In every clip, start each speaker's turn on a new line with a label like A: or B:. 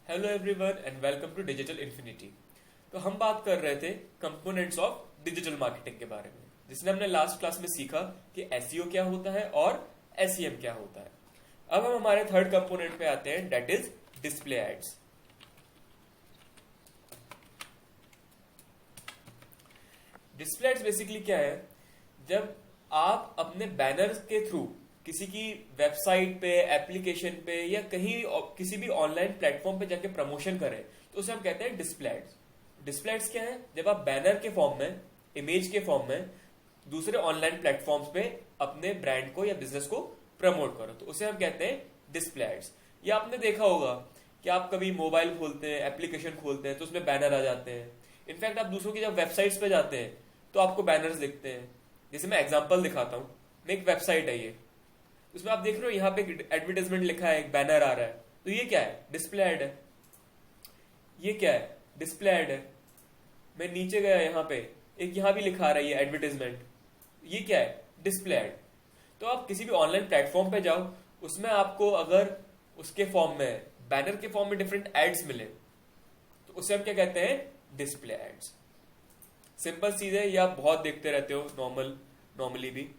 A: Hello everyone and welcome to digital infinity. तो हम बात कर रहे थे कंपोनेंट्स ऑफ डिजिटल मार्केटिंग के बारे में, जिसमें हमने लास्ट क्लास में सीखा कि एसईओ क्या होता है और एसईएम क्या होता है। अब हम हमारे थर्ड कंपोनेंट पे आते हैं, that is display ads. Display ads basically क्या है? जब आप अपने बैनर के थ्रू किसी की वेबसाइट पे, एप्लीकेशन पे या कहीं किसी भी ऑनलाइन प्लेटफॉर्म पे जाके प्रमोशन करें तो उसे हम कहते हैं डिस्प्ले एड्स। डिस्प्ले एड्स क्या है? जब आप बैनर के फॉर्म में, इमेज के फॉर्म में दूसरे ऑनलाइन प्लेटफॉर्म्स पे अपने ब्रांड को या बिजनेस को प्रमोट करो तो उसे हम कहते हैं डिस्प्ले एड्स। या आपने देखा होगा कि आप कभी मोबाइल खोलते हैं, एप्लीकेशन खोलते हैं तो उसमें बैनर आ जाते हैं। इनफैक्ट आप दूसरों की जब वेबसाइट्स पे जाते हैं तो आपको बैनर्स दिखते हैं। जैसे मैं एग्जांपल दिखाता हूँ, मैं एक वेबसाइट है ये, उसमें आप देख रहे हो यहाँ पे एडवर्टाइजमेंट लिखा है, एक बैनर आ रहा है, तो ये क्या है? डिस्प्ले एड है। ये क्या है? डिस्प्ले एड है। मैं नीचे गया, यहाँ पे एक यहाँ भी लिखा आ रहा है ये एडवर्टाइजमेंट, ये क्या है? Display ad. तो आप किसी भी ऑनलाइन प्लेटफॉर्म पे जाओ, उसमें आपको अगर उसके फॉर्म में, बैनर के फॉर्म में डिफरेंट एड्स मिले तो उसे हम क्या कहते हैं? Display ads. सिंपल चीज है, ये आप बहुत देखते रहते हो नॉर्मली भी।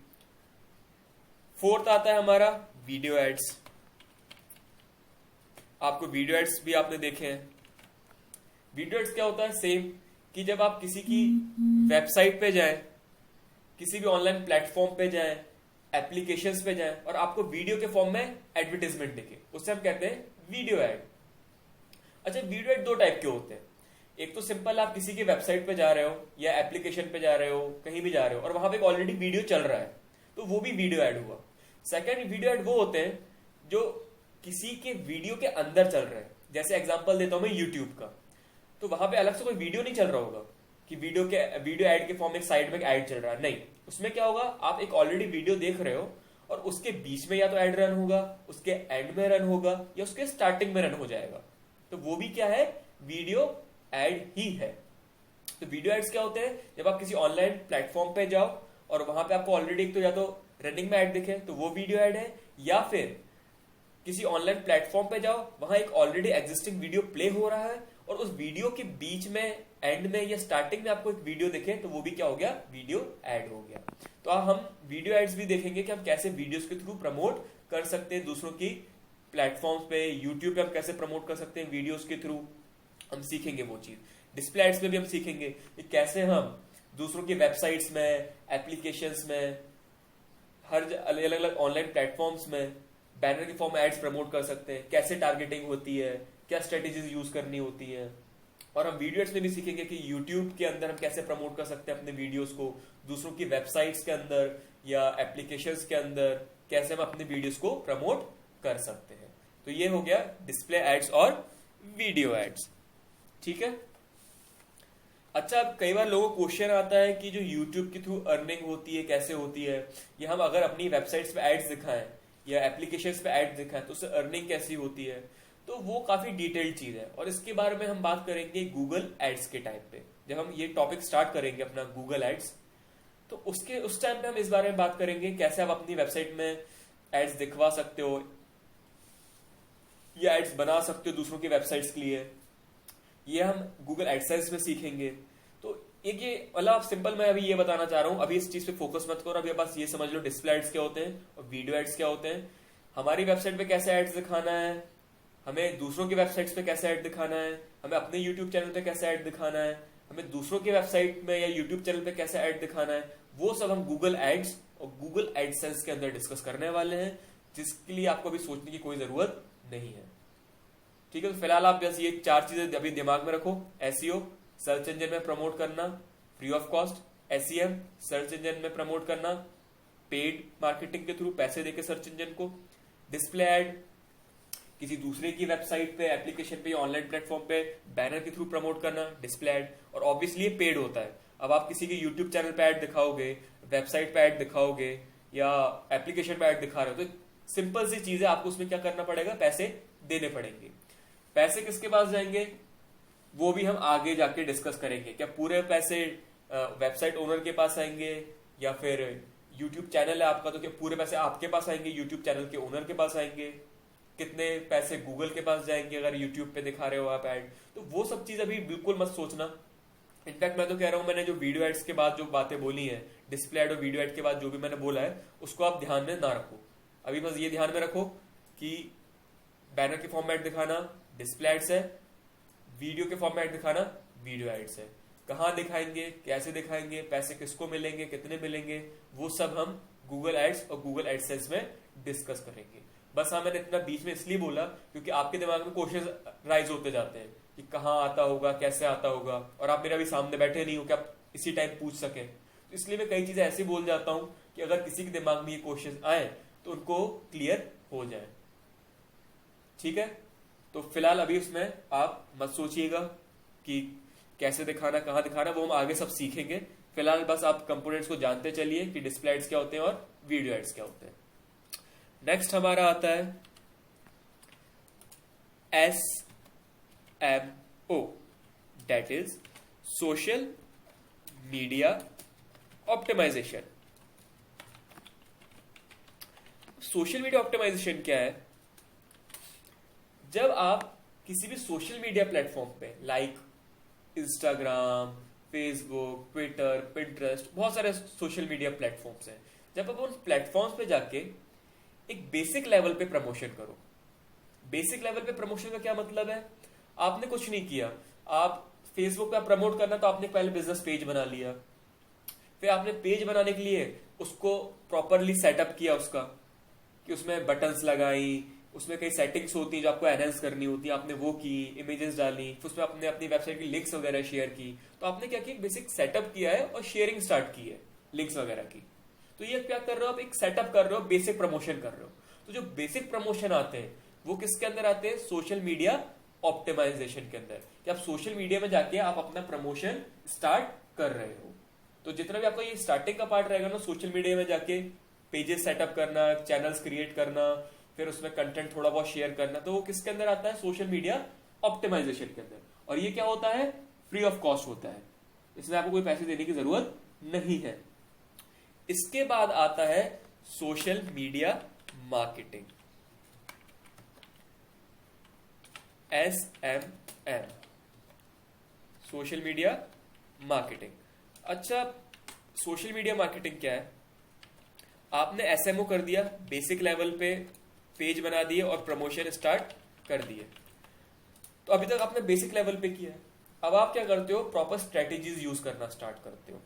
A: फोर्थ आता है हमारा वीडियो एड्स। आपको वीडियो एड्स भी आपने देखे हैं। वीडियो एड्स क्या होता है? सेम कि जब आप किसी की वेबसाइट पे जाएं, किसी भी ऑनलाइन प्लेटफॉर्म पे जाएं, एप्लीकेशंस पे जाएं और आपको वीडियो के फॉर्म में एडवर्टाइजमेंट दिखे, उससे हम कहते हैं वीडियो एड। अच्छा, वीडियो एड दो टाइप के होते हैं। एक तो सिंपल, आप किसी की वेबसाइट पे जा रहे हो या एप्लीकेशन पे जा रहे हो, कहीं भी जा रहे हो और वहां पे ऑलरेडी वीडियो चल रहा है तो वो भी वीडियो एड हुआ। सेकंड, वीडियो एड वो होते हैं जो किसी के वीडियो के अंदर चल रहे हैं। जैसे एग्जांपल देता हूं मैं यूट्यूब का, तो वहां पे अलग से कोई वीडियो नहीं चल रहा होगा कि वीडियो एड के फॉर्म में साइड में एड चल रहा है, नहीं। उसमें क्या होगा, आप एक ऑलरेडी वीडियो देख रहे हो और उसके बीच में या तो एड रन होगा, उसके एंड में रन होगा या उसके स्टार्टिंग में रन हो जाएगा, तो वो भी क्या है? वीडियो एड ही है। तो वीडियो एड्स क्या होते हैं? जब आप किसी ऑनलाइन प्लेटफॉर्म पे जाओ और वहां पे आपको ऑलरेडी एक तो या तो रनिंग में एड दिखे तो वो वीडियो एड है, या फिर किसी ऑनलाइन प्लेटफॉर्म पे जाओ, वहां एक ऑलरेडी एग्जिस्टिंग वीडियो प्ले हो रहा है और उस वीडियो के बीच में, एंड में या स्टार्टिंग में आपको एक वीडियो दिखे तो वो भी क्या हो गया? वीडियो एड हो गया। तो हम वीडियो एड्स भी देखेंगे कि हम कैसे वीडियोस के थ्रू प्रमोट कर सकते हैं दूसरों की प्लेटफॉर्म्स पे। यूट्यूब पे हम कैसे प्रमोट कर सकते हैं वीडियोस के थ्रू, हम सीखेंगे वो चीज। डिस्प्ले एड्स में भी हम सीखेंगे कि कैसे हम दूसरों की वेबसाइट्स में, एप्लीकेशंस में, हर अलग अलग ऑनलाइन प्लेटफॉर्म्स में बैनर के फॉर्म में एड्स प्रमोट कर सकते हैं, कैसे टारगेटिंग होती है, क्या स्ट्रेटेजीज यूज करनी होती है। और हम वीडियो एड्स में भी सीखेंगे कि यूट्यूब के अंदर हम कैसे प्रमोट कर सकते हैं अपने वीडियोस को, दूसरों की वेबसाइट्स के अंदर या एप्लीकेशंस के अंदर कैसे हम अपने वीडियोस को प्रमोट कर सकते हैं। तो ये हो गया डिस्प्ले एड्स और वीडियो एड्स, ठीक है। अच्छा, अब कई बार लोगों को क्वेश्चन आता है कि जो YouTube के थ्रू अर्निंग होती है कैसे होती है, या हम अगर अपनी वेबसाइट्स पे एड्स दिखाएं या एप्लीकेशंस पे एड्स दिखाएं तो उससे अर्निंग कैसी होती है। तो वो काफी डिटेल्ड चीज है और इसके बारे में हम बात करेंगे गूगल एड्स के टाइम पे। जब हम ये टॉपिक स्टार्ट करेंगे अपना गूगल एड्स, तो उस टाइम पे हम इस बारे में बात करेंगे कैसे आप अपनी वेबसाइट में एड्स दिखवा सकते हो या एड्स बना सकते हो दूसरों की वेबसाइट्स के लिए। ये हम गूगल एडसेंस में सीखेंगे। तो एक ये मतलब आप सिंपल, मैं अभी ये बताना चाह रहा हूं, अभी इस चीज पे फोकस मत करो, अभी बस ये समझ लो डिस्प्ले एड्स क्या होते हैं और वीडियो एड्स क्या होते हैं। हमारी वेबसाइट पे कैसे एड्स दिखाना है, हमें दूसरों की वेबसाइट्स पे कैसे एड दिखाना है, हमें अपने यूट्यूब चैनल पे कैसे एड दिखाना है, हमें दूसरों की वेबसाइट में या यूट्यूब चैनल पे कैसे एड दिखाना है, वो सब हम गूगल एड्स और गूगल एडसेंस के अंदर डिस्कस करने वाले हैं, जिसके लिए आपको अभी सोचने की कोई जरूरत नहीं है, ठीक है। तो फिलहाल आप बस ये चार चीजें अभी दिमाग में रखो। एसईओ, सर्च इंजन में प्रमोट करना free of cost. SEM, search engine में प्रमोट करना पेड मार्केटिंग के थ्रू, पैसे देके सर्च इंजन को। डिस्प्ले एड, किसी दूसरे की वेबसाइट पे, एप्लीकेशन पे या ऑनलाइन प्लेटफॉर्म पे बैनर के थ्रू प्रमोट करना, डिस्प्ले एड। और ऑब्वियसली ये पेड होता है। अब आप किसी के यूट्यूब चैनल पे एड दिखाओगे, वेबसाइट पे एड दिखाओगे या एप्लीकेशन पे एड दिखा रहे हो, तो सिंपल सी चीज है, आपको उसमें क्या करना पड़ेगा? पैसे देने पड़ेंगे। पैसे किसके पास जाएंगे वो भी हम आगे जाके डिस्कस करेंगे। क्या पूरे पैसे वेबसाइट ओनर के पास आएंगे या फिर यूट्यूब चैनल है आपका तो क्या पूरे पैसे आपके पास आएंगे, यूट्यूब चैनल के ओनर के पास आएंगे, कितने पैसे गूगल के पास जाएंगे अगर यूट्यूब पे दिखा रहे हो आप ऐड। तो वो सब चीज अभी बिल्कुल मत सोचना। इनफैक्ट मैं तो कह रहा हूं, मैंने जो वीडियो एड्स के बाद जो बातें बोली हैं, डिस्प्ले एड और वीडियो एड के बाद जो भी मैंने बोला है, उसको आप ध्यान में ना रखो। अभी बस ये ध्यान में रखो कि बैनर के फॉर्मेट दिखाना डिस्प्ले एड्स है, वीडियो के फॉर्मेट दिखाना वीडियो एड्स है। कहाँ दिखाएंगे, कैसे दिखाएंगे, पैसे किसको मिलेंगे, कितने मिलेंगे, वो सब हम गूगल एड्स और गूगल एडसेंस में डिस्कस करेंगे। बस हाँ, मैंने इतना बीच में इसलिए बोला क्योंकि आपके दिमाग में क्वेश्चन राइज होते जाते हैं कि कहाँ आता होगा, कैसे आता होगा, और आप मेरा भी सामने बैठे नहीं हो कि आप इसी टाइम पूछ सकें। तो इसलिए मैं कई चीजें ऐसी बोल जाता हूं कि अगर किसी के दिमाग में ये क्वेश्चन आए तो उनको क्लियर हो जाए। ठीक है, तो फिलहाल अभी उसमें आप मत सोचिएगा कि कैसे दिखाना, कहाँ दिखाना, वो हम आगे सब सीखेंगे। फिलहाल बस आप कंपोनेंट्स को जानते चलिए कि डिस्प्ले एड्स क्या होते हैं और वीडियो एड्स क्या होते हैं। नेक्स्ट हमारा आता है SMO, that is social media optimization. Social media optimization क्या है? जब आप किसी भी सोशल मीडिया प्लेटफॉर्म पे like Instagram, Facebook, Twitter, Pinterest, बहुत सारे सोशल मीडिया प्लेटफॉर्म्स हैं, जब आप उन प्लेटफॉर्म्स पे जाके एक बेसिक लेवल पे प्रमोशन करो। बेसिक लेवल पे प्रमोशन का क्या मतलब है? आपने कुछ नहीं किया, आप फेसबुक पे प्रमोट करना तो आपने पहले बिजनेस पेज बना लिया, फिर आपने पेज बनाने के लिए उसको प्रॉपरली सेटअप किया उसका, कि उसमें बटन्स लगाई, उसमें कई सेटिंग्स होती है जो आपको एनहेंस करनी होती है, आपने वो की, इमेजेस डाली, फिर उसमें आपने अपनी वेबसाइट की लिंक्स वगैरह शेयर की। तो आपने क्या किया, बेसिक सेटअप किया है और शेयरिंग स्टार्ट की है लिंक्स वगैरह की। तो ये क्या कर रहे हो आप? एक सेटअप कर रहे हो, बेसिक प्रमोशन कर रहे हो। तो जो बेसिक प्रमोशन आते हैं वो किसके अंदर आते हैं? सोशल मीडिया ऑप्टिमाइजेशन के अंदर। कि आप सोशल मीडिया में जाके आप अपना प्रमोशन स्टार्ट कर रहे हो। तो जितना भी आपका ये स्टार्टिंग का पार्ट रहेगा ना, सोशल मीडिया में जाके पेजेस सेटअप करना, चैनल्स क्रिएट करना, फिर उसमें कंटेंट थोड़ा बहुत शेयर करना, तो वो किसके अंदर आता है? सोशल मीडिया ऑप्टिमाइजेशन के अंदर। और ये क्या होता है? फ्री ऑफ कॉस्ट होता है, इसमें आपको कोई पैसे देने की जरूरत नहीं है। इसके बाद आता है social media marketing, SMM, social media marketing. अच्छा, सोशल मीडिया मार्केटिंग क्या है? आपने SMO कर दिया, बेसिक लेवल पे पेज बना दिए और प्रमोशन स्टार्ट कर दिए। तो अभी तक आपने बेसिक लेवल पे किया है। अब आप क्या करते हो? प्रॉपर स्ट्रेटेजीज यूज करना स्टार्ट करते हो।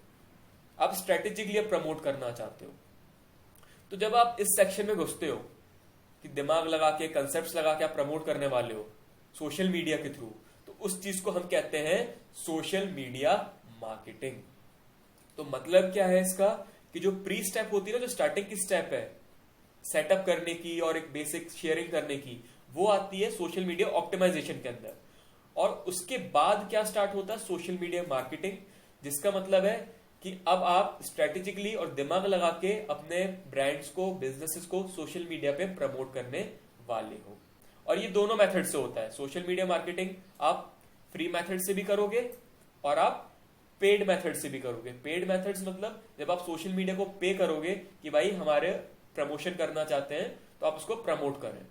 A: आप स्ट्रेटेजिकली प्रमोट करना चाहते हो। तो जब आप इस सेक्शन में घुसते हो कि दिमाग लगा के, कंसेप्ट्स लगा के आप प्रमोट करने वाले हो सोशल मीडिया के थ्रू, तो उस चीज को हम कहते हैं सोशल मीडिया मार्केटिंग। तो मतलब क्या है इसका? कि जो प्री स्टेप होती है ना, जो स्टार्टिंग की स्टेप है सेटअप करने की और एक बेसिक शेयरिंग करने की, वो आती है सोशल मीडिया ऑप्टिमाइजेशन के अंदर। और उसके बाद क्या स्टार्ट होता है? सोशल मीडिया मार्केटिंग, जिसका मतलब है कि अब आप स्ट्रेटेजिकली और दिमाग लगा के अपने ब्रांड्स को, बिजनेसेस को सोशल मीडिया पे प्रमोट करने वाले हो। और ये दोनों मेथड से होता है। सोशल मीडिया मार्केटिंग आप फ्री मेथड से भी करोगे और आप पेड मेथड से भी करोगे। पेड मेथड्स मतलब जब आप सोशल मीडिया को पे करोगे कि भाई हमारे प्रमोशन करना चाहते हैं तो आप उसको प्रमोट करें।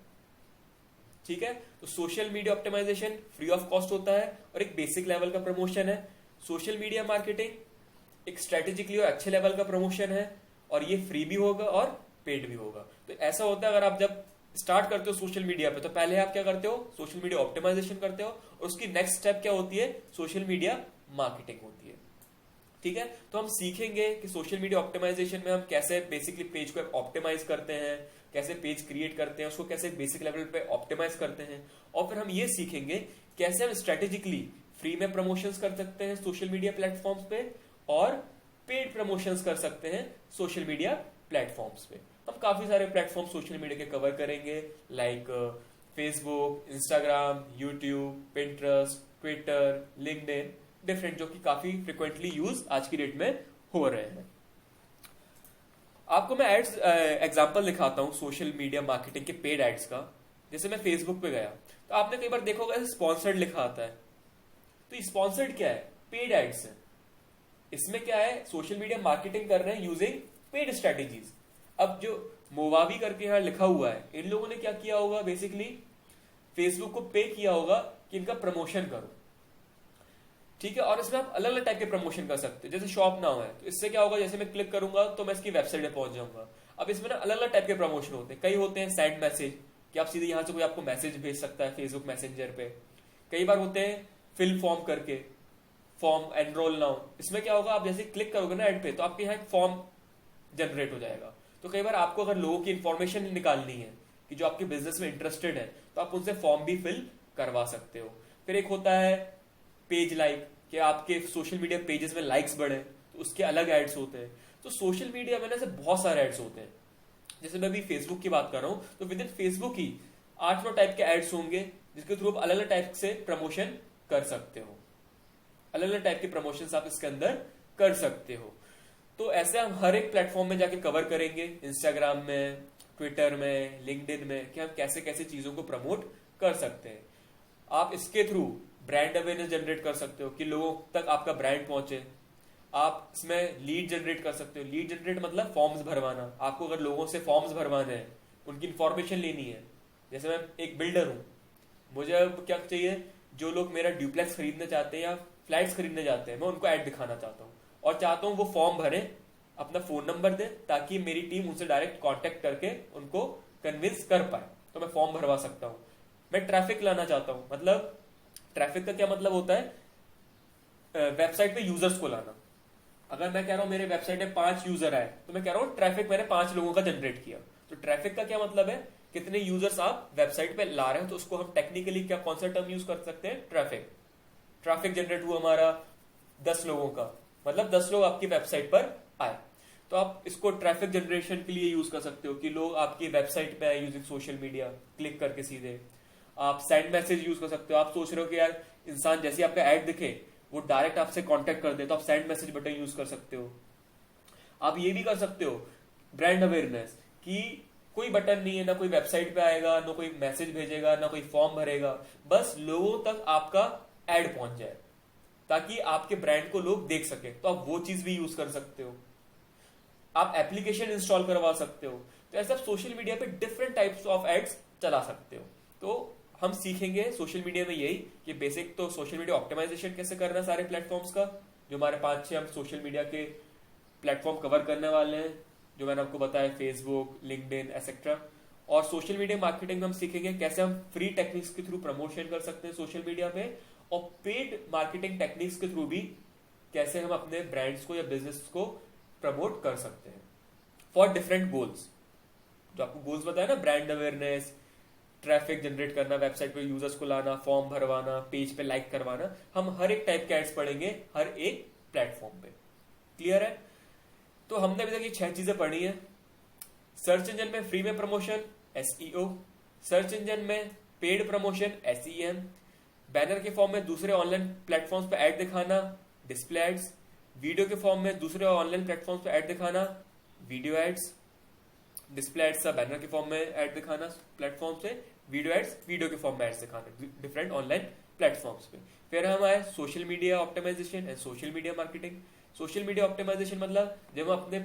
A: ठीक है, तो social media optimization free of cost होता है और एक बेसिक लेवल का प्रमोशन है। सोशल मीडिया मार्केटिंग एक स्ट्रेटेजिकली और अच्छे लेवल का प्रमोशन है और ये फ्री भी होगा और पेड भी होगा। तो ऐसा होता है, अगर आप जब स्टार्ट करते हो सोशल मीडिया पे तो पहले आप क्या करते हो? सोशल मीडिया ऑप्टिमाइजेशन करते हो और उसकी नेक्स्ट स्टेप क्या होती है? सोशल मीडिया मार्केटिंग होती है। ठीक है, तो हम सीखेंगे कि सोशल मीडिया ऑप्टिमाइजेशन में हम कैसे बेसिकली पेज को ऑप्टिमाइज करते हैं, कैसे पेज क्रिएट करते हैं, उसको कैसे बेसिक लेवल पे ऑप्टिमाइज करते हैं, और फिर हम ये सीखेंगे कैसे हम स्ट्रेटेजिकली फ्री में प्रमोशंस कर सकते हैं सोशल मीडिया प्लेटफॉर्म्स पे और पेड प्रमोशंस कर सकते हैं सोशल मीडिया प्लेटफॉर्म्स पे। हम काफी सारे प्लेटफॉर्म सोशल मीडिया के कवर करेंगे, like Facebook, Instagram, YouTube, Pinterest, Twitter, LinkedIn, different, जो कि काफी फ्रिक्वेंटली यूज आज की डेट में हो रहे हैं। आपको मैं एड्स एग्जांपल दिखाता हूं सोशल मीडिया मार्केटिंग के पेड एड्स का। जैसे मैं फेसबुक पे गया तो आपने कई बार देखा होगा स्पॉन्सर्ड लिखा आता है। तो स्पॉन्सर्ड क्या है? पेड एड्स है। इसमें क्या है? सोशल मीडिया मार्केटिंग कर रहे हैं यूजिंग पेड स्ट्रेटेजीज। अब जो मोवावी करके यहाँ लिखा हुआ है, इन लोगों ने क्या किया होगा, बेसिकली फेसबुक को पे किया होगा कि इनका प्रमोशन करो, ठीक है। और इसमें आप अलग अलग टाइप के प्रमोशन कर सकते हैं, जैसे शॉप नाउ है, तो इससे क्या होगा, जैसे मैं क्लिक करूंगा तो मैं इसकी वेबसाइट पे पहुंच जाऊंगा। अब इसमें ना अलग अलग टाइप के प्रमोशन होते हैं, कई होते हैं सेंड मैसेज, कि आप सीधे यहाँ से कोई आपको मैसेज भेज सकता है फेसबुक मैसेंजर पे। कई बार होते हैं फिल फॉर्म करके, फॉर्म एनरोल नाउ, इसमें क्या होगा, आप जैसे क्लिक करोगे ना ऐड पे तो आपके यहाँ एक फॉर्म जनरेट हो जाएगा। तो कई बार आपको अगर लोगों की इंफॉर्मेशन निकालनी है कि जो आपके बिजनेस में इंटरेस्टेड है, तो आप उनसे फॉर्म भी फिल करवा सकते हो। फिर एक होता है पेज लाइक, कि आपके सोशल मीडिया पेजेस में लाइक्स बढ़े, तो उसके अलग एड्स होते हैं। तो सोशल मीडिया में ना से बहुत सारे एड्स होते हैं। जैसे मैं अभी फेसबुक की बात कर रहा हूं, तो with in Facebook he 8-9 type के एड्स होंगे, जिसके थ्रू आप अलग अलग टाइप से प्रमोशन कर सकते हो, अलग अलग टाइप के प्रमोशन आप इसके अंदर कर सकते हो। तो ऐसे हम हर एक प्लेटफॉर्म में जाके कवर करेंगे, इंस्टाग्राम में, ट्विटर में, लिंक्डइन में, कि हम कैसे कैसे चीजों को प्रमोट कर सकते हैं। आप इसके थ्रू ब्रांड अवेयरनेस जनरेट कर सकते हो कि लोगों तक आपका ब्रांड पहुंचे। आप इसमें लीड जनरेट कर सकते हो, लीड जनरेट मतलब फॉर्म्स भरवाना। आपको अगर लोगों से फॉर्म्स भरवाने हैं, उनकी इंफॉर्मेशन लेनी है, जैसे मैं एक बिल्डर हूं, मुझे अब क्या चाहिए, जो लोग मेरा ड्यूप्लेक्स खरीदना चाहते हैं या फ्लैट्स खरीदने जाते हैं, मैं उनको ऐड दिखाना चाहता हूँ और चाहता हूँ वो फॉर्म भरें, अपना फोन नंबर दें, ताकि मेरी टीम उनसे डायरेक्ट कांटेक्ट करके उनको कन्विंस कर पाए, तो मैं फॉर्म भरवा सकता हूँ। मैं ट्रैफिक लाना चाहता हूँ, मतलब ट्रैफिक का क्या मतलब होता है, वेबसाइट पे यूजर्स को लाना। अगर मैं कह रहा हूं मेरे वेबसाइट में 5 यूजर आए, तो मैं कह रहा हूं ट्रैफिक मैंने 5 लोगों का जनरेट किया। तो ट्रैफिक का क्या मतलब है, कितने यूजर्स आप वेबसाइट पे ला रहे हैं, तो उसको हम टेक्निकली क्या कौन सा टर्म यूज कर सकते हैं, ट्रैफिक। ट्रैफिक जनरेट हुआ हमारा 10 लोगों का, मतलब 10 लोग आपकी वेबसाइट पर आए, तो आप इसको ट्रैफिक जनरेशन के लिए यूज कर सकते हो कि लोग आपकी वेबसाइट पे आए यूजिंग सोशल मीडिया, क्लिक करके सीधे। आप सेंड मैसेज यूज कर सकते हो, आप सोच रहे हो कि यार इंसान जैसे आपका ऐड दिखे वो डायरेक्ट आपसे कांटेक्ट कर दे, तो आप सेंड मैसेज बटन यूज कर सकते हो। आप ये भी कर सकते हो ब्रांड अवेयरनेस, कि कोई बटन नहीं है, ना कोई वेबसाइट पे आएगा, ना कोई मैसेज भेजेगा, ना कोई फॉर्म भरेगा, बस लोगों तक आपका ऐड पहुंच जाए ताकि आपके ब्रांड को लोग देख सके, तो आप वो चीज भी यूज कर सकते हो। आप एप्लीकेशन इंस्टॉल करवा सकते हो। तो ऐसे आप सोशल मीडिया पे डिफरेंट टाइप्स ऑफ एड्स चला सकते हो। तो हम सीखेंगे सोशल मीडिया में यही कि बेसिक तो सोशल मीडिया ऑप्टिमाइजेशन कैसे करना है सारे प्लेटफॉर्म्स का, जो हमारे 5-6 हम सोशल मीडिया के प्लेटफॉर्म कवर करने वाले हैं, जो मैंने आपको बताया, फेसबुक, लिंक्डइन एक्सेट्रा। और सोशल मीडिया मार्केटिंग में हम सीखेंगे कैसे हम फ्री टेक्निक्स के थ्रू प्रमोशन कर सकते हैं सोशल मीडिया पे, और पेड मार्केटिंग टेक्निक्स के थ्रू भी कैसे हम अपने ब्रांड्स को या बिजनेस को प्रमोट कर सकते हैं फॉर डिफरेंट गोल्स। जो आपको गोल्स बताया ना, ब्रांड अवेयरनेस, ट्रैफिक जनरेट करना, वेबसाइट पे यूजर्स को लाना, फॉर्म भरवाना, पेज पे लाइक करवाना, हम हर एक टाइप के एड्स पढ़ेंगे हर एक प्लेटफॉर्म पे। क्लियर है? तो हमने अभी तक ये 6 चीजें पढ़ी है। सर्च इंजन में फ्री में प्रमोशन, SEO, सर्च इंजन में पेड प्रमोशन, SEM, बैनर के फॉर्म में दूसरे ऑनलाइन प्लेटफॉर्म्स पे ऐड दिखाना, डिस्प्ले एड्स, वीडियो के फॉर्म में दूसरे ऑनलाइन प्लेटफॉर्म्स पे ऐड दिखाना, video ads, display ads banner के फॉर्म में ऐड दिखाना प्लेटफॉर्म से, वीडियो एड्स वीडियो के फॉर्म में एड्स दिखाना डिफरेंट ऑनलाइन प्लेटफॉर्म्स पे। फिर हम आए social media optimization and social media marketing. Social media optimization मतलब जब हम अपने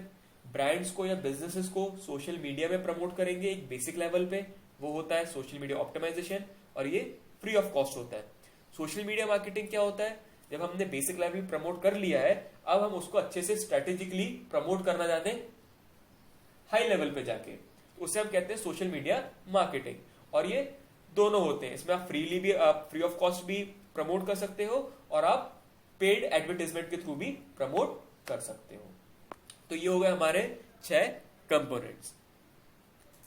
A: ब्रांड्स को या बिजनेसेस को सोशल मीडिया में प्रमोट करेंगे एक बेसिक लेवल पे, वो होता है सोशल मीडिया ऑप्टिमाइजेशन, और ये फ्री ऑफ कॉस्ट होता है। सोशल मीडिया मार्केटिंग क्या होता है, जब हमने बेसिक लेवल प्रमोट कर लिया है, अब हम उसको अच्छे से स्ट्रेटेजिकली प्रमोट करना चाहते हैं हाई लेवल पे जाके, उसे हम कहते हैं सोशल मीडिया मार्केटिंग। और ये दोनों होते हैं, इसमें आप फ्रीली भी, आप फ्री ऑफ कॉस्ट भी प्रमोट कर सकते हो और आप पेड एडवर्टाइजमेंट के थ्रू भी प्रमोट कर सकते हो। तो ये हो गए हमारे 6 कंपोनेंट्स।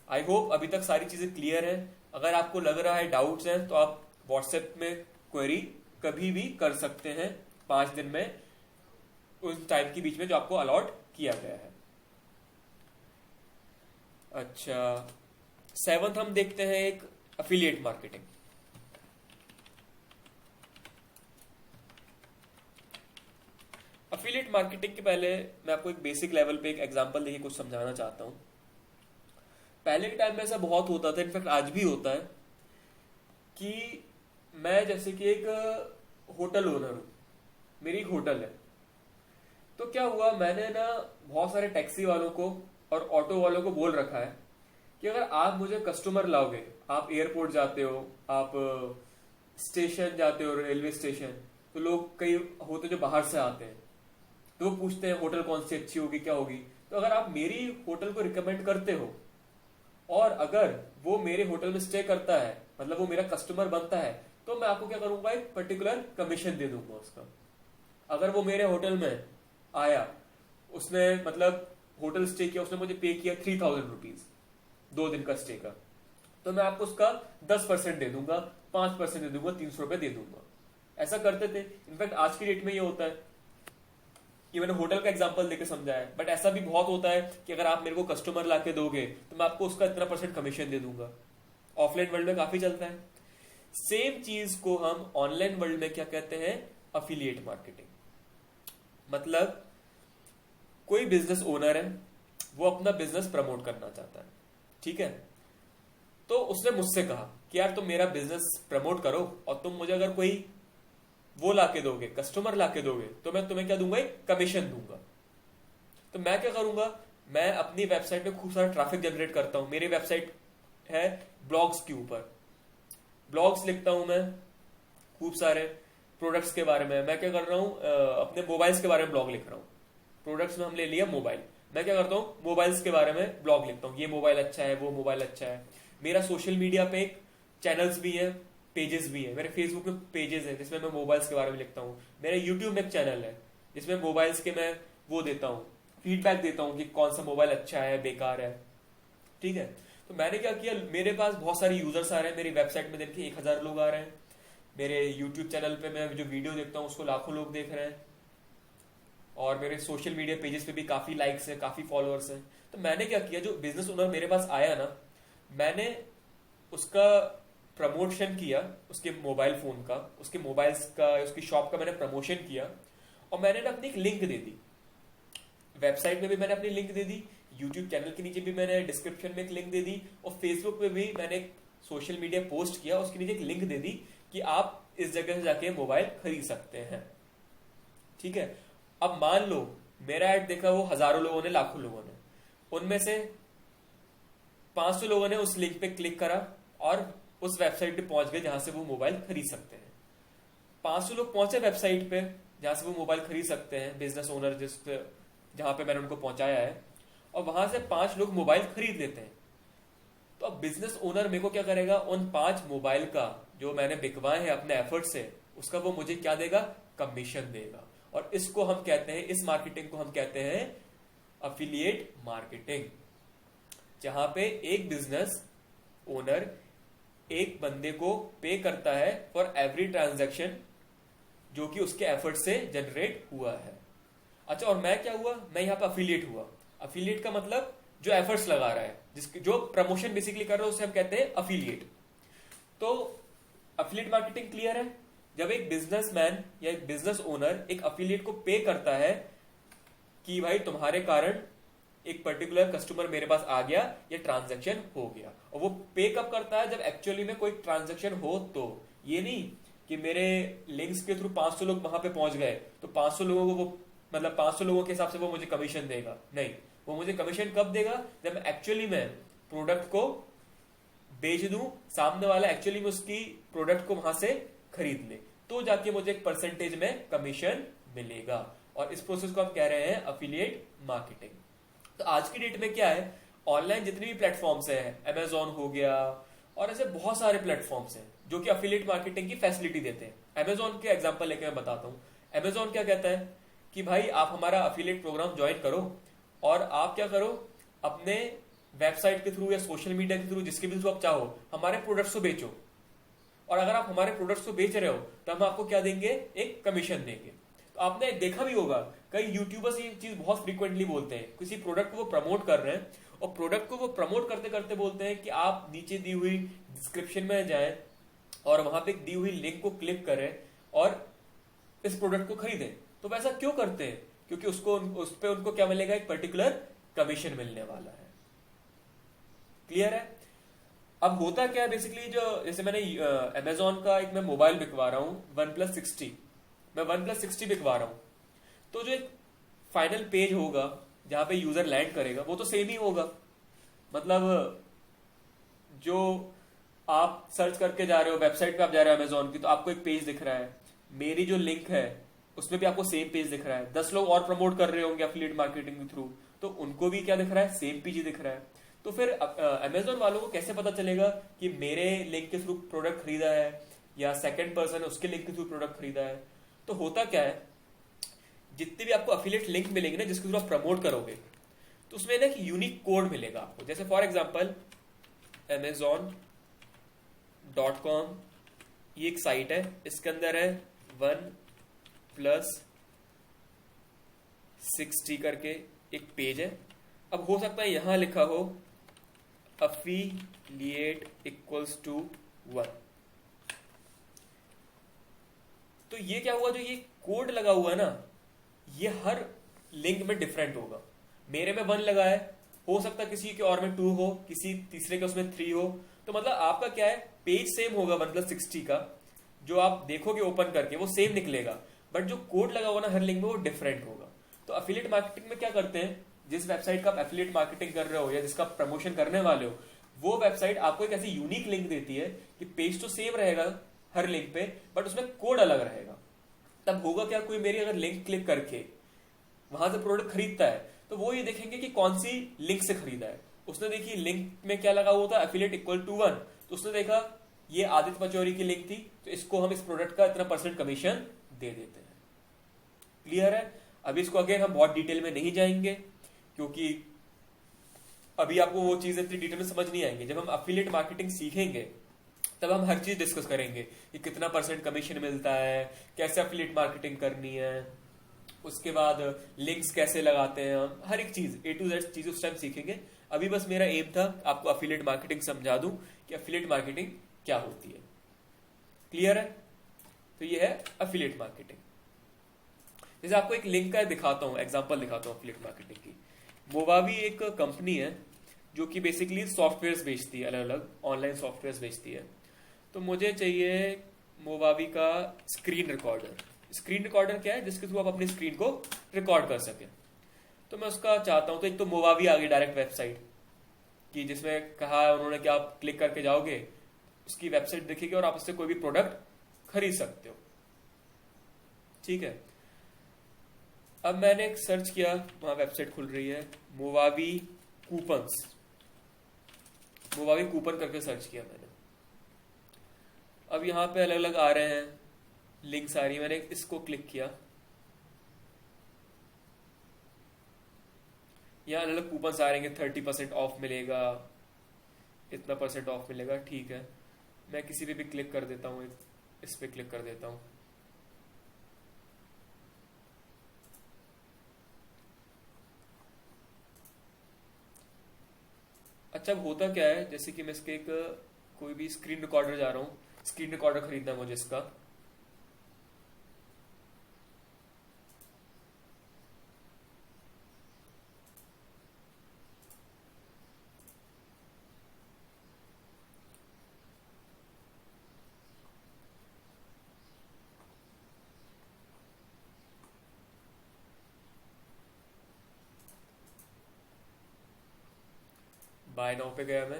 A: आई होप अभी तक सारी चीजें क्लियर है। अगर आपको लग रहा है डाउट्स हैं तो आप व्हाट्सएप में क्वेरी कभी भी कर सकते हैं 5 दिन में, उस टाइम के बीच में जो आपको अलॉट किया गया है। अच्छा, 7th हम देखते हैं एक एफिलिएट मार्केटिंग। एफिलिएट मार्केटिंग के पहले मैं आपको एक बेसिक लेवल पे एक एग्जांपल देके कुछ समझाना चाहता हूं। पहले के टाइम में ऐसा बहुत होता था, इनफैक्ट आज भी होता है, कि मैं जैसे कि एक होटल ओनर हूं, मेरी एक होटल है, तो क्या हुआ, मैंने ना बहुत सारे टैक्सी वालों को और ऑटो वालों को बोल रखा है कि अगर आप मुझे कस्टमर लाओगे, आप एयरपोर्ट जाते हो, आप स्टेशन जाते हो, रेलवे स्टेशन, तो लोग कई होते जो बाहर से आते हैं, तो वो पूछते हैं होटल कौन सी अच्छी होगी, क्या होगी। तो अगर आप मेरी होटल को रिकमेंड करते हो और अगर वो मेरे होटल में स्टे करता है, मतलब वो मेरा कस्टमर बनता है, तो मैं आपको क्या करूंगा, एक पर्टिकुलर कमीशन दे दूंगा उसका। अगर वो मेरे होटल में आया, उसने मतलब होटल स्टे किया, उसने मुझे पे किया 3000 रुपीज 2 दिन का स्टे का, तो मैं आपको उसका 10% दे दूंगा, 5% दे दूंगा, 300 रुपए दे दूंगा। ऐसा करते थे। इनफैक्ट आज की डेट में ये होता है, ये मैंने होटल का एग्जांपल देकर समझा है, बट ऐसा भी बहुत होता है कि अगर आप मेरे को कस्टमर लाके दोगे तो मैं आपको उसका इतना % कमीशन दे दूंगा। ऑफलाइन वर्ल्ड में काफी चलता है। सेम चीज को हम ऑनलाइन वर्ल्ड में क्या कहते हैं, अफिलिएट मार्केटिंग। मतलब कोई बिजनेस ओनर है, वो अपना बिजनेस प्रमोट करना चाहता है, ठीक है, तो उसने मुझसे कहा कि यार तुम मेरा बिजनेस प्रमोट करो और तुम मुझे अगर कोई वो लाके दोगे, कस्टमर लाके दोगे, तो मैं तुम्हें क्या दूंगा, एक कमीशन दूंगा। तो मैं क्या करूंगा, मैं अपनी वेबसाइट पे खूब सारा ट्रैफिक जनरेट करता हूं। मेरी वेबसाइट है ब्लॉग्स के ऊपर, ब्लॉग्स लिखता हूं मैं खूब सारे प्रोडक्ट्स के बारे में। मैं क्या कर रहा हूं, अपने मोबाइल्स के बारे में ब्लॉग लिख रहा हूं। प्रोडक्ट्स में हम ले लिया मोबाइल, मैं क्या करता हूं, मोबाइल्स के बारे में ब्लॉग लिखता हूं, ये मोबाइल अच्छा है, वो मोबाइल अच्छा है। मेरा सोशल मीडिया पे एक चैनल्स भी है, पेजेस भी है। मेरे फेसबुक में पेजेस है जिसमें मैं मोबाइल्स के बारे में लिखता हूँ। मेरे यूट्यूब में एक चैनल है जिसमें मोबाइल्स के मैं वो देता हूँ, फीडबैक देता हूँ कि कौन सा मोबाइल अच्छा है, बेकार है, ठीक है। तो मैंने क्या किया, मेरे पास बहुत सारे यूजर्स आ रहे हैं, मेरी वेबसाइट में दिन के 1000 लोग आ रहे हैं। मेरे यूट्यूब चैनल पे मैं जो वीडियो देखता हूँ उसको लाखों लोग देख रहे हैं, और मेरे सोशल मीडिया पेजेस पे भी काफी लाइक्स है, काफी फॉलोअर्स हैं। तो मैंने क्या किया, जो बिजनेस ओनर मेरे पास आया ना, मैंने उसका प्रमोशन किया, उसके मोबाइल फोन का, उसके मोबाइल्स का, उसकी शॉप का मैंने प्रमोशन किया, और मैंने ना अपनी एक लिंक दे दी। वेबसाइट में भी मैंने अपनी लिंक दे दी, यूट्यूब चैनल के नीचे भी मैंने डिस्क्रिप्शन में एक लिंक दे दी, और फेसबुक पे भी मैंने एक सोशल मीडिया पोस्ट किया, उसके नीचे एक लिंक दे दी कि आप इस जगह से जाके मोबाइल खरीद सकते हैं, ठीक है। अब मान लो मेरा ऐड देखा वो हजारों लोगों ने, लाखों लोगों ने, उनमें से 500 लोगों ने उस लिंक पे क्लिक करा और उस वेबसाइट पे पहुंच गए जहां से वो मोबाइल खरीद सकते हैं। 500 लोग पहुंचे वेबसाइट पे जहां से वो मोबाइल खरीद सकते हैं, बिजनेस ओनर जहां पे मैंने उनको पहुंचाया है, और वहां से 5 लोग मोबाइल खरीद लेते हैं। तो अब बिजनेस ओनर मेरे को क्या करेगा, उन 5 मोबाइल का जो मैंने बिकवाए हैं अपने एफर्ट से, उसका वो मुझे क्या देगा, कमीशन देगा। और इसको हम कहते हैं, इस मार्केटिंग को हम कहते हैं अफिलिएट मार्केटिंग, जहां पे एक बिजनेस ओनर एक बंदे को पे करता है फॉर एवरी ट्रांजैक्शन जो कि उसके एफर्ट से जनरेट हुआ है। अच्छा, और मैं क्या हुआ, मैं यहां पे अफिलिएट हुआ। अफिलिएट का मतलब जो एफर्ट्स लगा रहा है, जिसके जो प्रमोशन बेसिकली कर रहा है, उसे हम कहते हैं अफिलिएट। तो अफिलिएट मार्केटिंग क्लियर है, जब एक बिजनेसमैन या एक बिजनेस ओनर एक अफिलिएट को पे करता है कि भाई तुम्हारे कारण एक पर्टिकुलर कस्टमर मेरे पास आ गया, ये ट्रांजैक्शन हो गया। और वो पे कब करता है, जब एक्चुअली में कोई ट्रांजैक्शन हो। तो ये नहीं कि मेरे लिंक्स के थ्रू 500 लोग वहां पे पहुंच गए तो 500 लोगों को वो, मतलब 500 लोगों के हिसाब से वो मुझे कमीशन देगा, नहीं। वो मुझे कमीशन कब देगा, जब एक्चुअली में प्रोडक्ट को बेच दूं, सामने वाला एक्चुअली में उसकी प्रोडक्ट को वहां से खरीद ले, तो जाके मुझे एक परसेंटेज में कमीशन मिलेगा। और इस प्रोसेस को हम कह रहे हैं अफिलिएट मार्केटिंग। तो आज की डेट में क्या है, ऑनलाइन जितने भी प्लेटफॉर्म्स हैं, अमेजॉन हो गया और ऐसे बहुत सारे प्लेटफॉर्म्स हैं जो कि अफिलिएट मार्केटिंग की फैसिलिटी देते हैं। अमेजॉन के एग्जांपल लेके मैं बताता हूं। अमेजॉन क्या कहता है कि भाई आप हमारा अफिलिएट प्रोग्राम ज्वाइन करो, और आप क्या करो, अपने वेबसाइट के थ्रू या सोशल मीडिया के थ्रू, जिसके भी थ्रू आप चाहो, हमारे प्रोडक्ट्स को बेचो। और अगर आप हमारे प्रोडक्ट्स को बेच रहे हो तो हम आपको क्या देंगे, एक कमीशन देंगे। तो आपने देखा भी होगा, कई यूट्यूबर्स ये चीज बहुत फ्रीक्वेंटली बोलते हैं, किसी प्रोडक्ट को वो प्रमोट कर रहे हैं और प्रोडक्ट को वो प्रमोट करते करते बोलते हैं कि आप नीचे दी हुई डिस्क्रिप्शन में जाएं और वहां पे दी हुई लिंक को क्लिक करें और इस प्रोडक्ट को खरीदें। तो वैसा क्यों करते हैं, क्योंकि उस पे उनको क्या मिलेगा, एक पर्टिकुलर कमीशन मिलने वाला है। क्लियर है। अब होता क्या है बेसिकली, जो जैसे मैंने अमेजॉन का एक मैं मोबाइल बिकवा रहा हूं, OnePlus 60, मैं OnePlus 60 बिकवा रहा हूं, तो जो एक फाइनल पेज होगा जहां पे यूजर लैंड करेगा वो तो सेम ही होगा। मतलब जो आप सर्च करके जा रहे हो, वेबसाइट पे आप जा रहे हो अमेजोन की, तो आपको एक पेज दिख रहा है, मेरी जो लिंक है उसमें भी आपको सेम पेज दिख रहा है, 10 लोग और प्रमोट कर रहे होंगे एफिलिएट मार्केटिंग के थ्रू, तो उनको भी क्या दिख रहा है, सेम पेज दिख रहा है। तो फिर अमेजोन वालों को कैसे पता चलेगा कि मेरे लिंक के थ्रू प्रोडक्ट खरीदा है या सेकंड पर्सन उसके लिंक के थ्रू प्रोडक्ट खरीदा है? तो होता क्या है, जितने भी आपको अफिलिएट लिंक मिलेंगे ना जिसके थ्रू आप प्रमोट करोगे, तो उसमें ना एक यूनिक कोड मिलेगा आपको। जैसे फॉर एग्जांपल amazon.com, ये एक साइट है, इसके अंदर है 1+60 करके एक पेज है। अब हो सकता है यहां लिखा हो affiliate इक्वल्स टू 1। तो ये क्या हुआ, जो ये कोड लगा हुआ है ना, ये हर लिंक में डिफरेंट होगा। मेरे में 1 लगा है, हो सकता है किसी के और में 2 हो, किसी तीसरे के उसमें 3 हो। तो मतलब आपका क्या है, पेज सेम होगा 1+60 का, जो आप देखोगे ओपन करके वो सेम निकलेगा, बट जो कोड लगा होगा ना हर लिंक में वो डिफरेंट होगा। तो एफिलिएट मार्केटिंग में क्या करते हैं, जिस वेबसाइट का आप एफिलिएट मार्केटिंग कर रहे हो या जिसका प्रमोशन करने वाले हो, वो वेबसाइट आपको एक ऐसी यूनिक लिंक देती है कि पेज तो सेम रहेगा हर लिंक पे, बट उसमें कोड अलग रहेगा। तब होगा क्या, कोई मेरी अगर लिंक क्लिक करके वहां से प्रोडक्ट खरीदता है, तो वो ये देखेंगे कि कौन सी लिंक से खरीदा है। उसने देखी लिंक में क्या लगा हुआ था, एफिलिएट इक्वल टू 1, तो उसने देखा ये आदित्य पचौरी की लिंक थी, तो इसको हम इस प्रोडक्ट का इतना % कमीशन दे देते हैं। क्लियर है? अभी इसको अगेन हम बहुत डिटेल में नहीं जाएंगे, क्योंकि अभी आपको वो चीज इतनी डिटेल में समझ नहीं आएंगे। जब हम एफिलिएट मार्केटिंग सीखेंगे तब हम हर चीज डिस्कस करेंगे कि कितना % कमीशन मिलता है, कैसे एफिलिएट मार्केटिंग करनी है, उसके बाद लिंक्स कैसे लगाते हैं, हम हर एक चीज A to Z चीज उस टाइम सीखेंगे। अभी बस मेरा एम था आपको एफिलिएट मार्केटिंग समझा दूं कि एफिलिएट मार्केटिंग क्या होती है। क्लियर है? तो ये है एफिलिएट मार्केटिंग। जैसे आपको एक लिंक का दिखाता हूं, एग्जांपल दिखाता हूं एफिलिएट मार्केटिंग की। मोवावी एक कंपनी है जो कि बेसिकली सॉफ्टवेयर बेचती है, अलग अलग ऑनलाइन सॉफ्टवेयर बेचती है। तो मुझे चाहिए मोवावी का स्क्रीन रिकॉर्डर। स्क्रीन रिकॉर्डर क्या है, जिसके थ्रू आप अपनी स्क्रीन को रिकॉर्ड कर सके। तो मैं उसका चाहता हूं, तो एक तो मोवावी आ गई डायरेक्ट वेबसाइट की, जिसमें कहा है उन्होंने कि आप क्लिक करके जाओगे, उसकी वेबसाइट दिखेगी और आप उससे कोई भी प्रोडक्ट खरीद सकते हो। ठीक है, अब मैंने एक सर्च किया, वहां वेबसाइट खुल रही है मोवावी कूपन्स, मोवावी कूपन करके सर्च किया मैंने। अब यहां पे अलग अलग आ रहे हैं लिंक्स आ रही है, मैंने इसको क्लिक किया, यहाँ अलग अलग कूपन्स आ रहे हैं, 30% ऑफ मिलेगा, इतना % ऑफ मिलेगा। ठीक है, मैं किसी पे भी क्लिक कर देता हूँ, इस पे क्लिक कर देता हूँ। अच्छा, अब होता क्या है, जैसे कि मैं इसके एक कोई भी स्क्रीन रिकॉर्डर जा रहा हूँ, स्क्रीन रिकॉर्डर खरीदना है मुझे इसका। बाय नाउ पे गया मैं,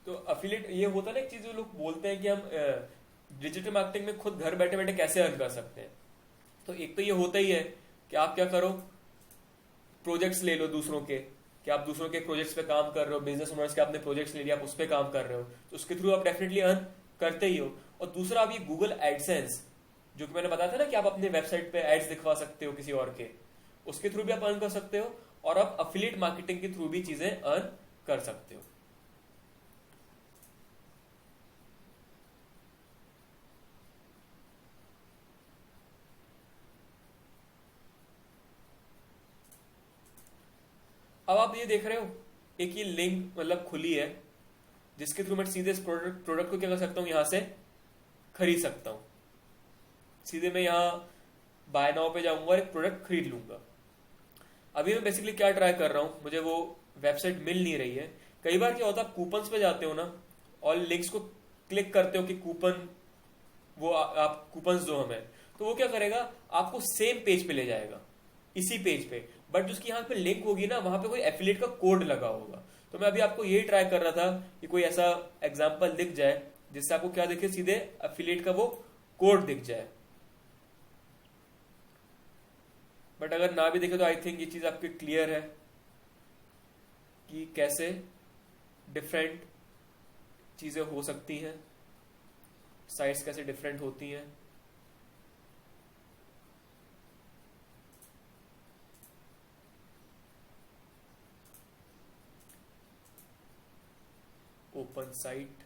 A: तो अफिलिएट ये होता है ना एक चीज, जो लोग बोलते हैं कि हम डिजिटल मार्केटिंग में खुद घर बैठे बैठे कैसे अर्न कर सकते हैं। तो एक तो ये होता ही है कि आप क्या करो, प्रोजेक्ट्स ले लो दूसरों के, कि आप दूसरों के प्रोजेक्ट्स पे काम कर रहे हो, बिजनेस ओनर्स के आपने प्रोजेक्ट्स ले लिया, आप उस पर काम कर रहे हो, तो उसके थ्रू आप डेफिनेटली अर्न करते ही हो। और दूसरा, आप ये गूगल एडसेंस, जो कि मैंने बताया था ना कि आप अपने वेबसाइट पे एड्स दिखवा सकते हो किसी और के, उसके थ्रू भी आप अर्न कर सकते हो, और आप एफिलिएट मार्केटिंग के थ्रू भी चीजें अर्न कर सकते हो। अब आप ये देख रहे हो, एक ये लिंक मतलब खुली है, जिसके थ्रू मैं सीधे इस प्रोडक्ट को क्या कर सकता हूं, यहां से खरीद सकता हूं। सीधे मैं यहाँ बाय नाउ पे जाऊंगा और एक प्रोडक्ट खरीद लूंगा। अभी मैं बेसिकली क्या ट्राई कर रहा हूं, मुझे वो वेबसाइट मिल नहीं रही है। कई बार क्या होता है, आप कूपन्स पे जाते हो ना और लिंक्स को क्लिक करते हो कि कूपन, वो आप कूपन्स दो हमें, तो वो क्या करेगा, आपको सेम पेज पे ले जाएगा। इसी पेज पे, बट जिसकी यहाँ पे लिंक होगी ना वहां पे कोई एफिलिएट का कोड लगा होगा। तो मैं अभी आपको ये ट्राई कर रहा था कि कोई ऐसा एग्जाम्पल दिख जाए जिससे आपको क्या दिखे, सीधे एफिलिएट का वो कोड दिख जाए। बट अगर ना भी दिखे तो आई थिंक ये चीज आपकी क्लियर है कि कैसे डिफरेंट चीजें हो सकती हैं, साइट्स कैसे डिफरेंट होती हैं। ओपन साइट,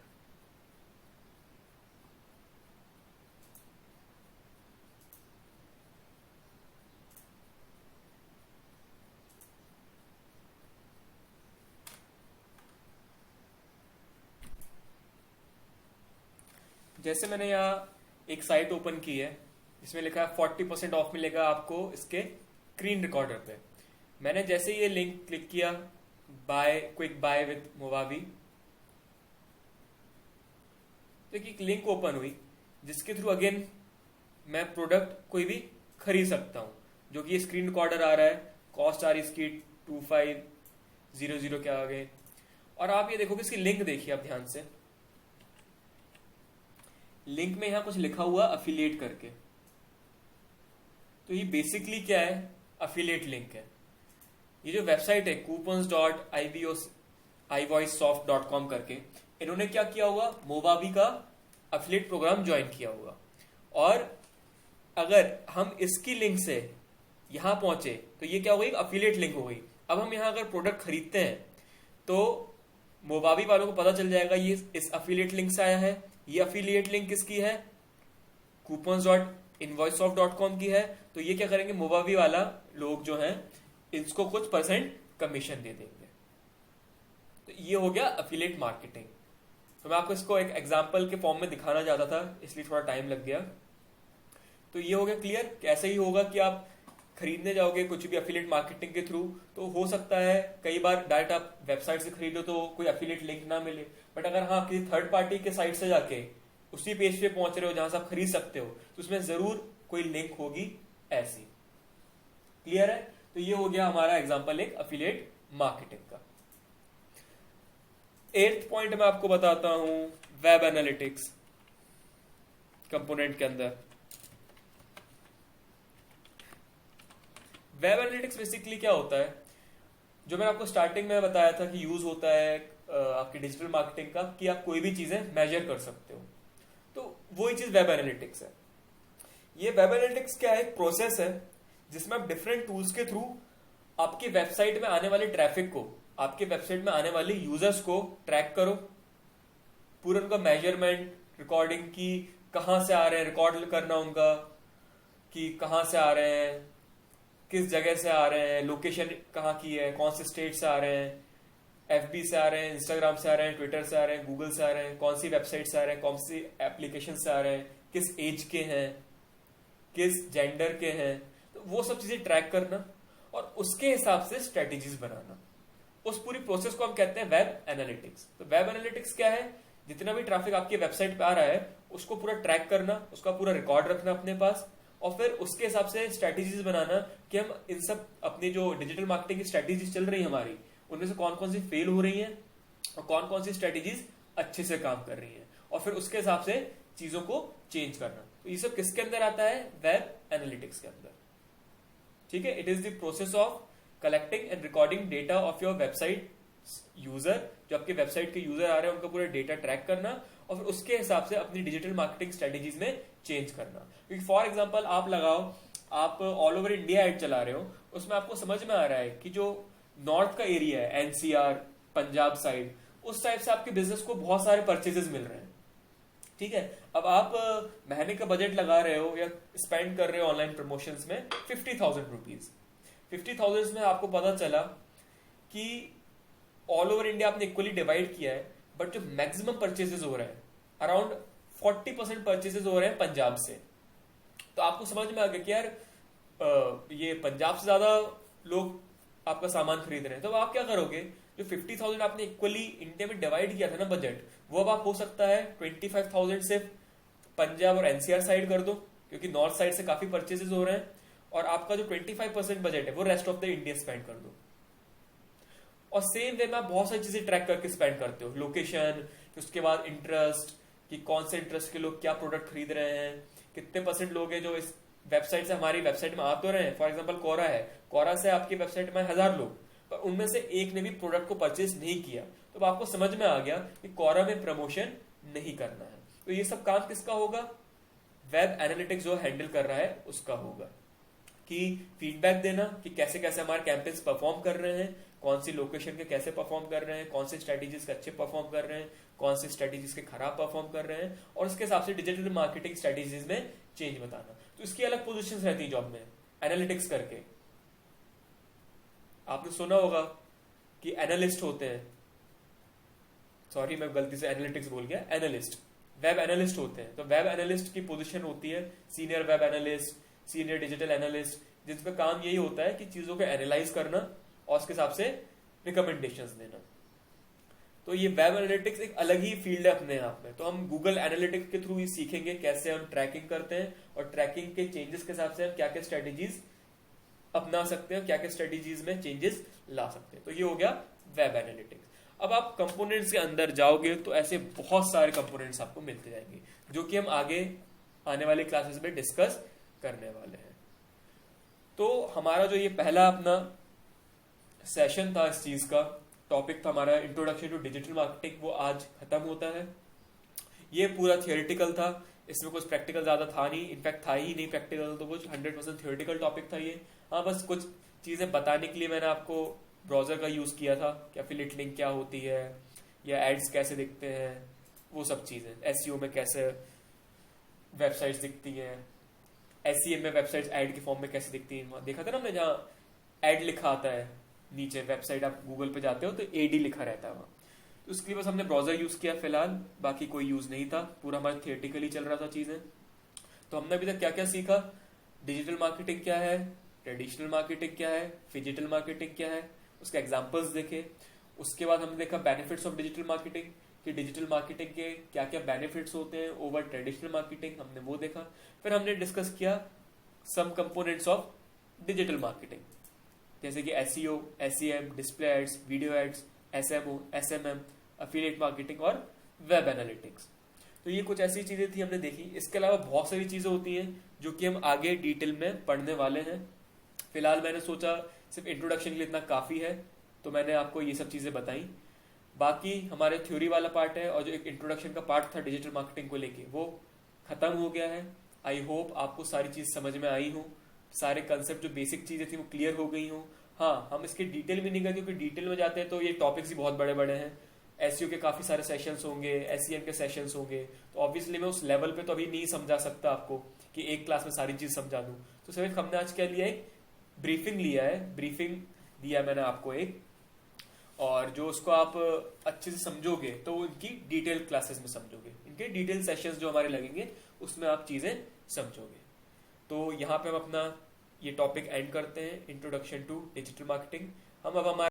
A: जैसे मैंने यहाँ एक साइट ओपन की है जिसमें लिखा है 40% ऑफ मिलेगा आपको इसके स्क्रीन रिकॉर्डर पे। मैंने जैसे ये लिंक क्लिक किया, buy quick buy with Movavi, तो एक लिंक ओपन हुई जिसके थ्रू अगेन मैं प्रोडक्ट कोई भी खरीद सकता हूं, जो कि ये स्क्रीन रिकॉर्डर आ रहा है, कॉस्ट आ रही इसकी 2500 के आगे। और आप ये देखोगे इसकी लिंक देखिए आप ध्यान से, लिंक में यहां कुछ लिखा हुआ अफिलिएट करके। तो ये बेसिकली क्या है, अफिलिएट लिंक है। ये जो वेबसाइट है coupons.ivoicesoft.com करके, इन्होंने क्या किया होगा, मोवावी का अफिलिएट प्रोग्राम ज्वाइन किया होगा। और अगर हम इसकी लिंक से यहां पहुंचे तो ये क्या हो गई, अफिलिएट लिंक हो गई। अब हम यहां अगर प्रोडक्ट खरीदते हैं तो मोवावी वालों को पता चल जाएगा ये इस अफिलिएट लिंक से आया है। ये अफिलिएट लिंक किसकी है, coupons.invoicesoft.com की है। तो ये क्या करेंगे, मोवावी वाला लोग जो हैं इसको कुछ परसेंट कमीशन दे देंगे। तो ये हो गया अफिलिएट मार्केटिंग। तो मैं आपको इसको एक एग्जांपल के फॉर्म में दिखाना चाहता था, इसलिए थोड़ा टाइम लग गया। तो ये हो गया क्लियर। कैसे ही होगा कि आप खरीदने जाओगे कुछ भी अफिलिएट मार्केटिंग के थ्रू, तो हो सकता है कई बार डायरेक्ट आप वेबसाइट से खरीदो तो कोई अफिलिएट लिंक ना मिले, बट अगर हाँ किसी थर्ड पार्टी के साइट से जाके उसी पेज पे पहुंच रहे हो जहां से आप खरीद सकते हो, तो उसमें जरूर कोई लिंक होगी ऐसी। क्लियर है। तो ये हो गया हमारा एग्जांपल एक अफिलिएट मार्केटिंग का। 8th पॉइंट मैं आपको बताता हूं, वेब एनालिटिक्स कंपोनेंट के अंदर। वेब एनालिटिक्स बेसिकली क्या होता है, जो मैंने आपको स्टार्टिंग में बताया था कि यूज होता है आपकी डिजिटल मार्केटिंग का, कि आप कोई भी चीजें मेजर कर सकते हो। तो वही चीज वेब एनालिटिक्स है। ये वेब एनालिटिक्स क्या है, एक प्रोसेस है जिसमें आप डिफरेंट टूल्स के थ्रू आपकी वेबसाइट में आने वाले ट्रैफिक को, आपके वेबसाइट में आने वाले यूजर्स को ट्रैक करो, पूरा उनका मेजरमेंट, रिकॉर्डिंग की कहां से आ रहे हैं, रिकॉर्ड करना उनका कि कहां से आ रहे हैं, किस जगह से आ रहे हैं, लोकेशन कहाँ की है, कौन से स्टेट से आ रहे हैं, एफबी से आ रहे हैं, इंस्टाग्राम से आ रहे हैं, ट्विटर से आ रहे हैं, गूगल से आ रहे हैं, कौन सी वेबसाइट से आ रहे हैं, कौन सी एप्लीकेशन से आ रहे हैं, किस एज के हैं, किस जेंडर के हैं। तो वो सब चीजें ट्रैक करना और उसके हिसाब से स्ट्रेटेजीज बनाना, उस पूरी प्रोसेस को हम कहते हैं वेब एनालिटिक्स। तो वेब एनालिटिक्स क्या है, जितना भी ट्रैफिक आपकी वेबसाइट पे आ रहा है उसको पूरा ट्रैक करना, उसका पूरा रिकॉर्ड रखना अपने पास, और फिर उसके हिसाब से स्ट्रेटेजीज बनाना कि हम इन सब अपनी जो डिजिटल मार्केटिंग की स्ट्रेटेजीज चल रही है हमारी, उनमें से कौन कौन सी फेल हो रही हैं और कौन कौन सी स्ट्रेटेजीज अच्छे से काम कर रही हैं, और फिर उसके हिसाब से चीजों को चेंज करना। तो ये सब किसके अंदर आता है, वेब एनालिटिक्स के अंदर। ठीक है। It is the process of collecting and recording data of your website user, जो आपके वेबसाइट के यूजर आ रहे हैं उनका पूरा डेटा ट्रैक करना और फिर उसके हिसाब से अपनी डिजिटल मार्केटिंग स्ट्रेटेजीज में चेंज करना। क्योंकि फॉर एग्जांपल आप लगाओ, आप ऑल ओवर इंडिया एड चला रहे हो, उसमें आपको समझ में आ रहा है कि जो नॉर्थ का एरिया है, एनसीआर, पंजाब साइड, उस साइड से आपके बिजनेस को बहुत सारे परचेजेस मिल रहे हैं। ठीक है। अब आप महीने का बजट लगा रहे हो या स्पेंड कर रहे हो ऑनलाइन प्रमोशंस में 50,000 रुपीज। 50,000 में आपको पता चला कि ऑल ओवर इंडिया आपने इक्वली डिवाइड किया है, बट जो मैक्सिमम परचेजेस हो रहे हैं अराउंड 40% परचेजेस हो रहे हैं पंजाब से। तो आपको समझ में आ गया कि यार ये पंजाब से ज्यादा लोग आपका सामान खरीद रहे हैं। तो आप क्या करोगे, जो 50,000 आपने इक्वली इंडिया में डिवाइड किया था ना बजट, वो अब आप हो सकता है 25,000 सिर्फ पंजाब और एनसीआर साइड कर दो, क्योंकि नॉर्थ साइड से काफी परचेजेस हो रहे हैं, और आपका जो 25% बजट है वो rest of the India spend कर दो। और सेम वे में आप बहुत सारी चीजें ट्रैक करके स्पेंड करते हो, लोकेशन, उसके बाद इंटरेस्ट, कि कौन से इंटरेस्ट के लोग क्या प्रोडक्ट खरीद रहे हैं, कितने परसेंट लोग हैं जो इस वेबसाइट से हमारी वेबसाइट में आ तो रहे हैं। फॉर एग्जांपल कोरा है, कोरा से आपकी वेबसाइट में 1000 लोग, पर उनमें से एक ने भी प्रोडक्ट को परचेज नहीं किया, तो आपको समझ में आ गया कि कोरा में प्रमोशन नहीं करना है। तो ये सब काम किसका होगा? वेब एनालिटिक्स जो हैंडल कर रहा है उसका होगा, कि फीडबैक देना कि कैसे कैसे हमारे कैंपेन्स परफॉर्म कर रहे हैं, कौन सी लोकेशन के कैसे परफॉर्म कर रहे हैं, कौन सी स्ट्रेटेजीज के अच्छे परफॉर्म कर रहे हैं, कौन सी स्ट्रेटेजीज के खराब परफॉर्म कर रहे हैं, और उसके हिसाब से डिजिटल मार्केटिंग स्ट्रेटेजीज में चेंज बताना। तो इसकी अलग पोजीशंस रहती है जॉब में एनालिटिक्स करके। आपने सुना होगा कि एनालिस्ट होते हैं, सॉरी मैं गलती से एनालिटिक्स बोल गया, एनालिस्ट, वेब एनालिस्ट होते हैं। तो वेब एनालिस्ट की पोजीशन होती है senior web analyst, senior digital analyst, जिसका काम यही होता है कि चीजों को एनालाइज करना और उसके हिसाब से रिकमेंडेशंस देना। तो ये वेब एनालिटिक्स एक अलग ही फील्ड है अपने आप में। तो हम गूगल एनालिटिक्स के थ्रू ही सीखेंगे कैसे हम ट्रैकिंग करते हैं और ट्रैकिंग के चेंजेस के हिसाब से हम क्या क्या स्ट्रेटेजीज अपना सकते हैं, क्या क्या स्ट्रेटेजीज में चेंजेस ला सकते हैं। तो ये हो गया वेब एनालिटिक्स। अब आप कंपोनेंट्स के अंदर जाओगे तो ऐसे बहुत सारे कंपोनेंट्स आपको मिलते जाएंगे, जो कि हम आगे आने वाले क्लासेस में डिस्कस करने वाले हैं। तो हमारा जो ये पहला अपना सेशन था, इस चीज का टॉपिक था हमारा इंट्रोडक्शन टू डिजिटल मार्केटिंग, वो आज खत्म होता है। ये पूरा थियोरेटिकल था, इसमें कुछ प्रैक्टिकल ज्यादा था नहीं, इनफैक्ट था ही नहीं प्रैक्टिकल, तो कुछ 100% थियोरेटिकल टॉपिक था ये। हाँ, बस कुछ चीजें बताने के लिए मैंने आपको ब्राउजर का यूज किया था कि एफिलिएट लिंक क्या होती है, या एड्स कैसे दिखते हैं, वो सब चीजें, एसईओ में कैसे वेबसाइट्स दिखती हैं, एसईएम में वेबसाइट्स एड के फॉर्म में कैसे दिखती हैं। देखा था ना हमने, जहाँ एड लिखा आता है नीचे, वेबसाइट आप गूगल पे जाते हो तो एडी लिखा रहता है वहाँ। तो उसके लिए बस हमने ब्राउजर यूज किया फिलहाल, बाकी कोई यूज नहीं था, पूरा हमारा थियोरेटिकली चल रहा था चीजें। तो हमने अभी तक क्या क्या सीखा, डिजिटल मार्केटिंग क्या है, ट्रेडिशनल मार्केटिंग क्या है, फिजिटल मार्केटिंग क्या है, उसके एग्जाम्पल्स देखे। उसके बाद हमने देखा बेनिफिट्स ऑफ डिजिटल मार्केटिंग, कि डिजिटल मार्केटिंग के क्या क्या बेनिफिट्स होते हैं ओवर ट्रेडिशनल मार्केटिंग, हमने वो देखा। फिर हमने डिस्कस किया some components of digital marketing, जैसे कि SEO, SEM, display ads, video ads, SMO, SMM, affiliate marketing और वेब एनालिटिक्स। तो ये कुछ ऐसी चीजें थी हमने देखी। इसके अलावा बहुत सारी चीजें होती हैं जो कि हम आगे डिटेल में पढ़ने वाले हैं। फिलहाल मैंने सोचा सिर्फ इंट्रोडक्शन के लिए इतना काफी है, तो मैंने आपको ये सब चीजें बताई। बाकी हमारे थ्योरी वाला पार्ट है और जो एक इंट्रोडक्शन का पार्ट था डिजिटल मार्केटिंग को लेके, वो खत्म हो गया है। आई होप आपको सारी चीज समझ में आई हो, सारे कंसेप्ट जो बेसिक चीजें थी वो क्लियर हो गई हो। हाँ, हम इसके डिटेल में नहीं गए क्योंकि डिटेल में जाते हैं तो ये टॉपिक्स ही बहुत बड़े बड़े हैं। एसईओ के काफी सारे सेशंस होंगे, एसईएम के सेशंस होंगे, तो ऑब्वियसली मैं उस लेवल पे तो अभी नहीं समझा सकता आपको कि एक क्लास में सारी चीज समझा दूं। तो सिर्फ हमने आज क्या लिया, एक ब्रीफिंग लिया है, ब्रीफिंग दिया मैंने आपको एक, और जो उसको आप अच्छे से समझोगे तो इनकी डिटेल क्लासेस में समझोगे, इनके डिटेल सेशंस जो हमारे लगेंगे उसमें आप चीजें समझोगे। तो यहाँ पे हम अपना ये टॉपिक एंड करते हैं, इंट्रोडक्शन टू डिजिटल मार्केटिंग। हम अब हमारे